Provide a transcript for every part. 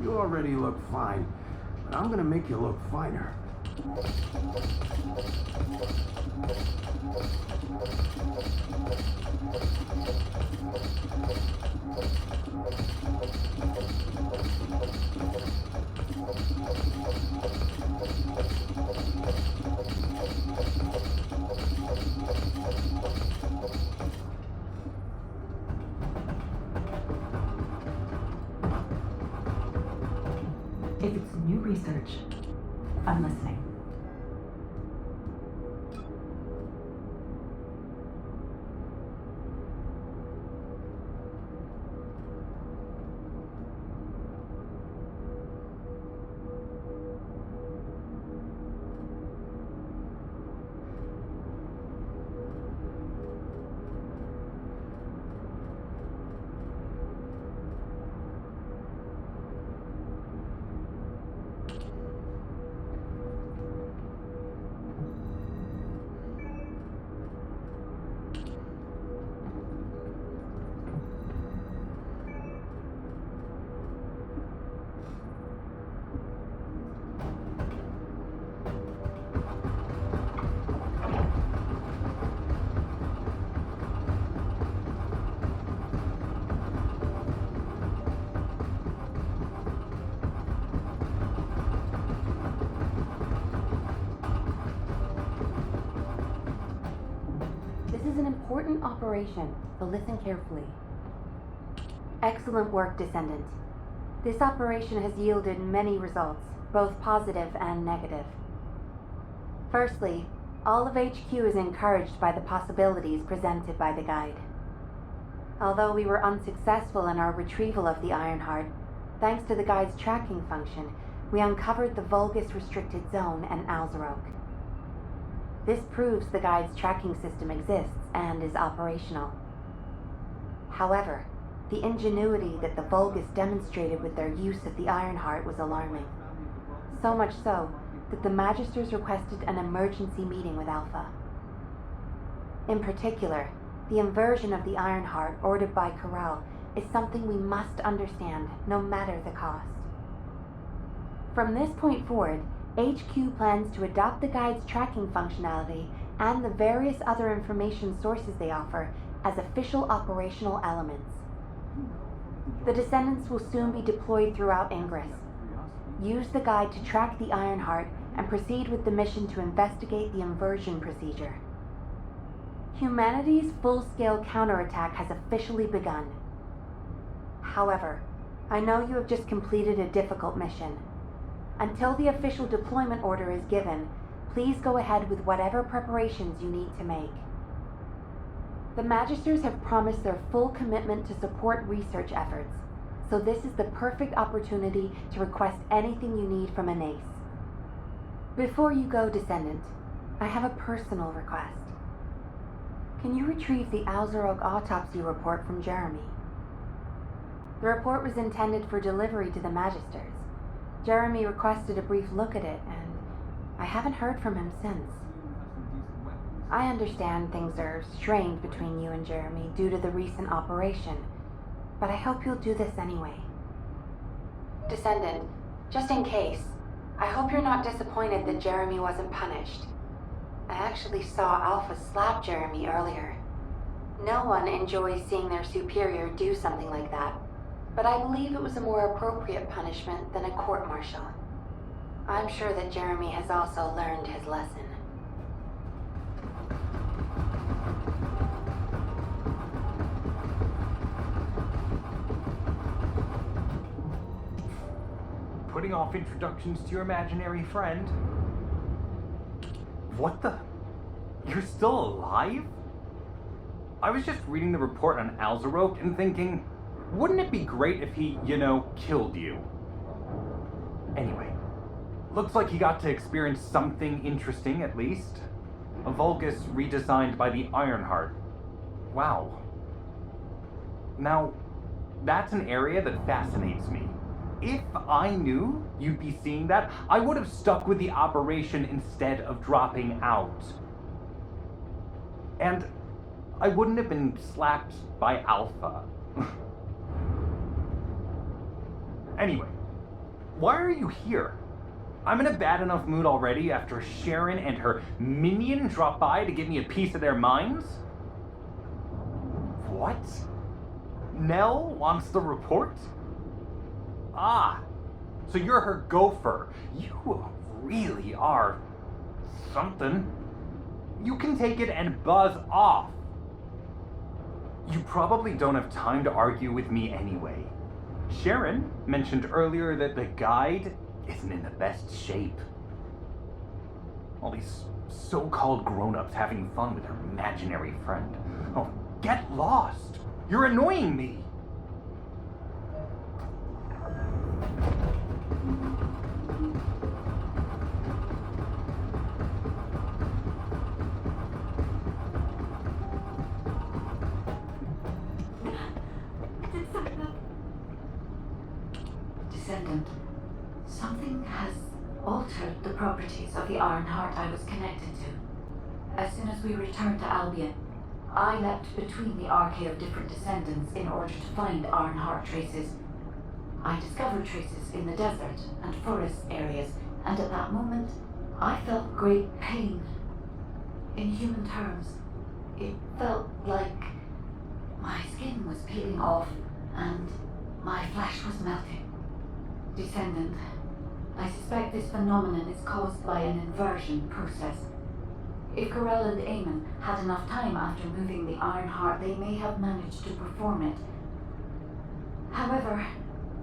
You already look fine, but I'm gonna make you look finer. If it's new research, I'm listening. This is an important operation, so listen carefully. Excellent work, Descendant. This operation has yielded many results, both positive and negative. Firstly, all of HQ is encouraged by the possibilities presented by the guide. Although we were unsuccessful in our retrieval of the Ironheart, thanks to the guide's tracking function, we uncovered the Vulgus restricted zone and Alzarok. This proves the guide's tracking system exists and is operational. However, the ingenuity that the Vulgus demonstrated with their use of the Ironheart was alarming. So much so that the Magisters requested an emergency meeting with Alpha. In particular, the inversion of the Ironheart ordered by Corral is something we must understand, no matter the cost. From this point forward, HQ plans to adopt the guide's tracking functionality and the various other information sources they offer as official operational elements. The Descendants will soon be deployed throughout Ingress. Use the guide to track the Ironheart and proceed with the mission to investigate the inversion procedure. Humanity's full-scale counterattack has officially begun. However, I know you have just completed a difficult mission. Until the official deployment order is given, please go ahead with whatever preparations you need to make. The Magisters have promised their full commitment to support research efforts, so this is the perfect opportunity to request anything you need from an ace. Before you go, Descendant, I have a personal request. Can you retrieve the Alzarog autopsy report from Jeremy? The report was intended for delivery to the Magisters. Jeremy requested a brief look at it, and I haven't heard from him since. I understand things are strained between you and Jeremy due to the recent operation, but I hope you'll do this anyway. Descendant, just in case, I hope you're not disappointed that Jeremy wasn't punished. I actually saw Alpha slap Jeremy earlier. No one enjoys seeing their superior do something like that, but I believe it was a more appropriate punishment than a court-martial. I'm sure that Jeremy has also learned his lesson. Putting off introductions to your imaginary friend? What the? You're still alive? I was just reading the report on Alzarok and thinking, wouldn't it be great if he, killed you? Anyway, looks like he got to experience something interesting at least. A Vulgus redesigned by the Ironheart. Wow. Now, that's an area that fascinates me. If I knew you'd be seeing that, I would have stuck with the operation instead of dropping out. And I wouldn't have been slapped by Alpha. Anyway, why are you here? I'm in a bad enough mood already after Sharon and her minion drop by to give me a piece of their minds? What? Nell wants the report? Ah, so you're her gopher. You really are something. You can take it and buzz off. You probably don't have time to argue with me anyway. Sharon mentioned earlier that the guide isn't in the best shape. All these so-called grown-ups having fun with her imaginary friend. Oh, get lost! You're annoying me! Descendant, something has altered the properties of the Ironheart I was connected to. As soon as we returned to Albion, I leapt between the arcade of different descendants in order to find Ironheart traces. I discovered traces in the desert and forest areas, and at that moment, I felt great pain. In human terms, it felt like my skin was peeling off and my flesh was melting. Descendant, I suspect this phenomenon is caused by an inversion process. If Corell and Eamon had enough time after moving the Ironheart, they may have managed to perform it. However,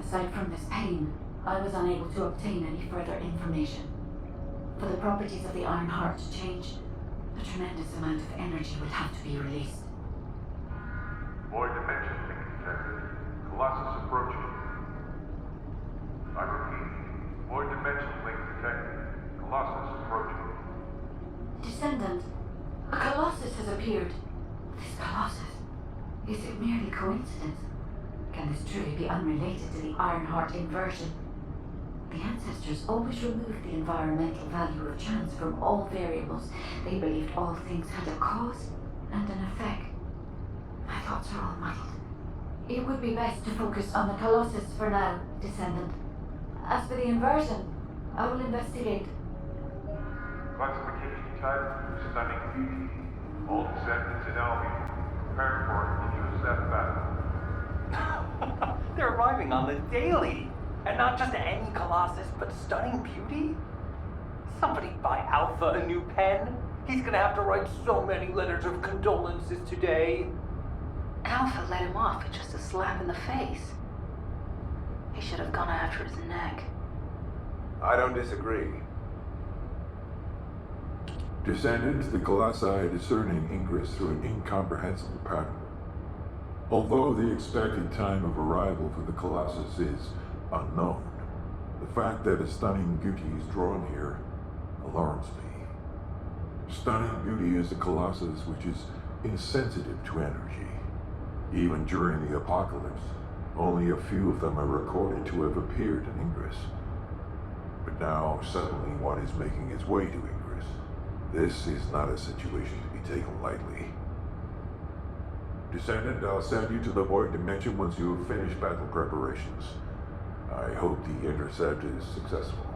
aside from this pain, I was unable to obtain any further information. For the properties of the Ironheart to change, a tremendous amount of energy would have to be released. Void dimension link detected. Colossus approaching. I repeat, void dimension link detected. Colossus approaching. Descendant, a Colossus has appeared. This Colossus, is it merely coincidence? Can this truly be unrelated to the Ironheart inversion? The ancestors always removed the environmental value of chance from all variables. They believed all things had a cause and an effect. My thoughts are all muddled. It would be best to focus on the Colossus for now, Descendant. As for the inversion, I will investigate. Classification type, stunning beauty. All descendants in Albion. Prepare for intercept battle. They're arriving on the daily. And not just any Colossus, but stunning beauty? Somebody buy Alpha a new pen. He's gonna have to write so many letters of condolences today. Alpha let him off with just a slap in the face. He should have gone after his neck. I don't disagree. Descendant, the Colossi are discerning ingress through an incomprehensible pattern. Although the expected time of arrival for the Colossus is unknown, the fact that a stunning beauty is drawn here alarms me. Stunning beauty is a Colossus which is insensitive to energy. Even during the apocalypse, only a few of them are recorded to have appeared in Ingress. But now, suddenly one is making its way to Ingress. This is not a situation to be taken lightly. Descendant, I'll send you to the Void Dimension once you have finished battle preparations. I hope the intercept is successful.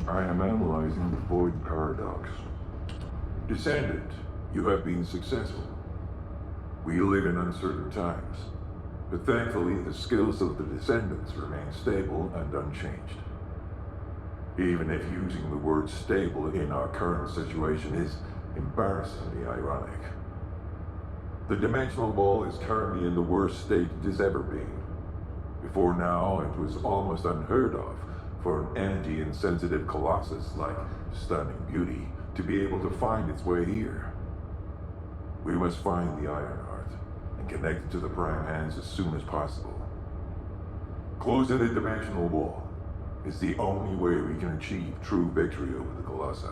I am analyzing the void paradox. Descendant, you have been successful. We live in uncertain times, but thankfully the skills of the Descendants remain stable and unchanged. Even if using the word stable in our current situation is embarrassingly ironic. The dimensional wall is currently in the worst state it has ever been. Before now, it was almost unheard of for an energy-insensitive colossus like Stunning Beauty to be able to find its way here. We must find the Ironheart and connect it to the Prime Hands as soon as possible. Closing the dimensional wall is the only way we can achieve true victory over the Colossi.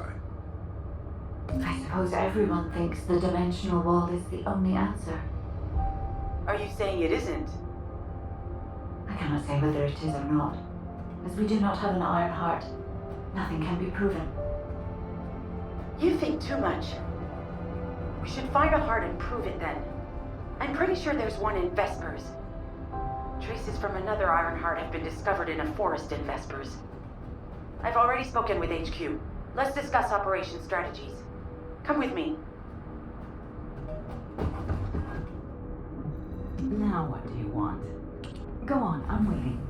I suppose everyone thinks the dimensional wall is the only answer. Are you saying it isn't? I cannot say whether it is or not. As we do not have an Iron Heart, nothing can be proven. You think too much. We should find a heart and prove it then. I'm pretty sure there's one in Vespers. Traces from another Ironheart have been discovered in a forest in Vespers. I've already spoken with HQ. Let's discuss operation strategies. Come with me. Now what do you want? Go on, I'm waiting.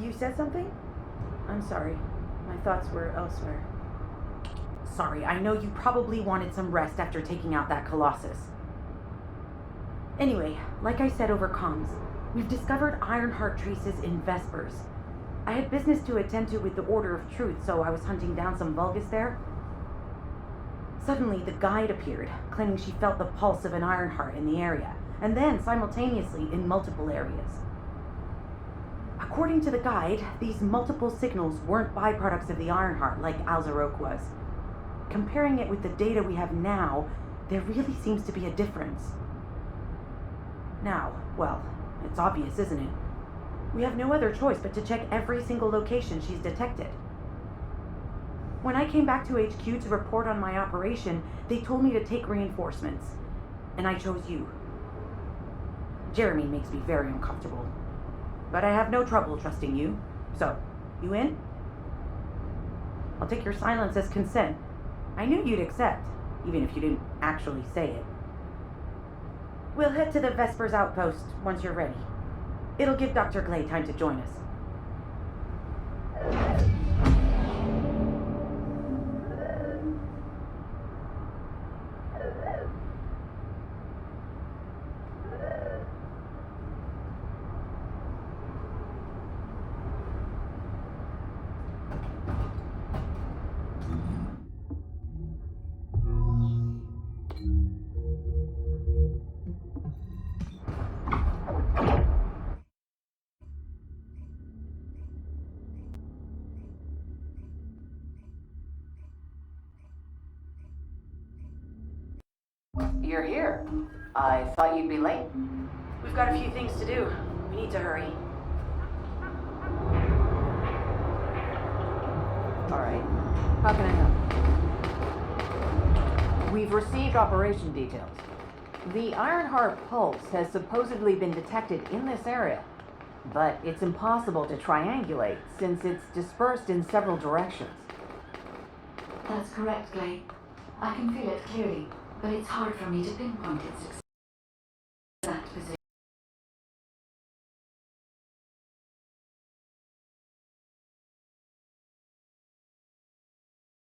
You said something? I'm sorry. My thoughts were elsewhere. Sorry, I know you probably wanted some rest after taking out that Colossus. Anyway, like I said over comms, we've discovered Ironheart traces in Vespers. I had business to attend to with the Order of Truth, so I was hunting down some Vulgus there. Suddenly, the guide appeared, claiming she felt the pulse of an Ironheart in the area, and then simultaneously in multiple areas. According to the guide, these multiple signals weren't byproducts of the Ironheart like Alzarok was. Comparing it with the data we have now, there really seems to be a difference. Now, well, it's obvious, isn't it? We have no other choice but to check every single location she's detected. When I came back to HQ to report on my operation, they told me to take reinforcements, and I chose you. Jeremy makes me very uncomfortable, but I have no trouble trusting you. So, you in? I'll take your silence as consent. I knew you'd accept, even if you didn't actually say it. We'll head to the Vespers outpost once you're ready. It'll give Dr. Clay time to join us. you're here. I thought you'd be late. We've got a few things to do. We need to hurry. Alright. How can I help? We've received operation details. The Ironheart pulse has supposedly been detected in this area, but it's impossible to triangulate since it's dispersed in several directions. That's correct, Clay. I can feel it clearly, but it's hard for me to pinpoint its